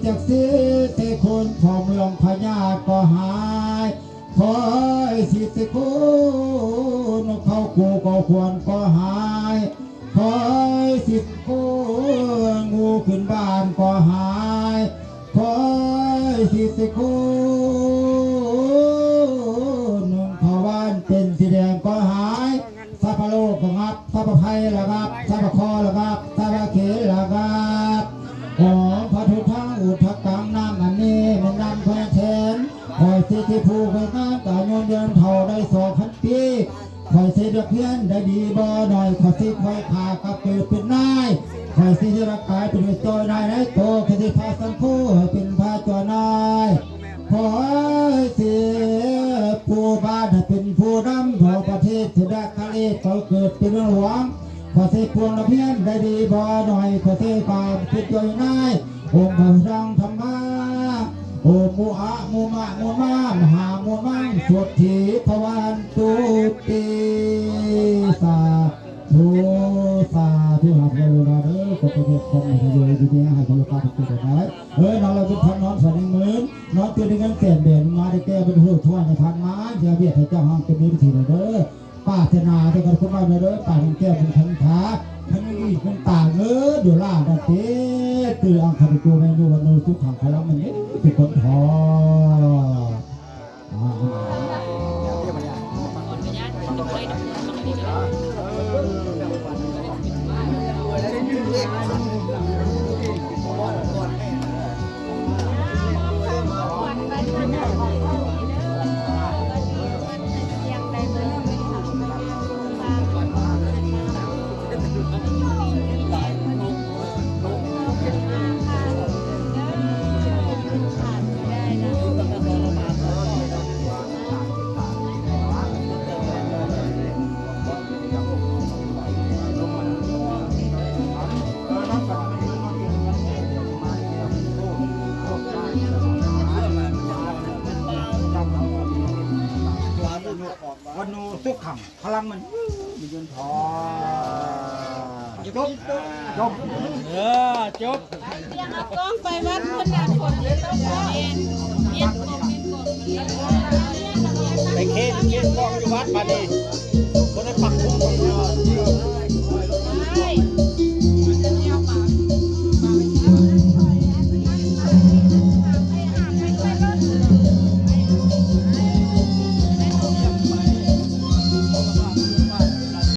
จากสิทธิคุณพอเมืองพญาก็หายขอสิทธิคุณเข้ากูก็ควรก็หายขอสิทธิคุณงูขึ้นบ้านก็หายขอสิทธิคุณพวานเป็นสีแดงก็หายสัพพโลกก็งับสัพพไพละงับสัพพคอละงับสัพพเขละงับของพระทุกทั้งอุทกังน้ำอันนี้มันนำแควแทนคอยสิที่ผู้เคยงานแต่โยนเดินเท่าได้2,000 ปีคอยสิเดือดเพี้ยนได้ดีบ่หน่อยคอยสิคอยขากับเกิดเป็นนายคอยสิจะรักกายเป็นจอยนายในโตคอยสิพาสังคู่เป็นพาจอยนายคอยสิผู้บ้านเป็นผู้นำของประเทศเสด็จคาเลเขาเกิดเป็นหลวง ขอเสกพวงละเพียนได้ดีบ่หน่อยขอเสกความคิดย่อยง่ายองค์พระสังธรรมาโอมุอะมุมะมุมามหามุมังสวดถีพวันตุติสาธุสาธุหับเลยนะเด้อก็เป็นคนให้เลยดีๆให้คนละการติดกันไว้นอนเราเป็นพันนอนฝันหมื่นนอนตื่นในเงินเศษเด่นมาได้แก้เป็นหูทั่วในพันไม้เจ้าเบี้ยให้เจ้าห้องเป็นนิสัยเด้อป้าเจนาได้กันคนเราเด้อป้าแก้เป็นทั้งขาทั้งนี้เป็นต่างเดี๋ยวล่าดันเต้ตื่นอังคารตัวในวันนู้ทุกขังพลังมันนี่ทุกคนทอวันนู้ทุกขังพลังมันมีจนพอจบจบจบเอากล้องไปวัดเพื่อนนะคนเย็นเย็นกบเย็นกบ ไปเค้นกองอยู่วัดมาดิ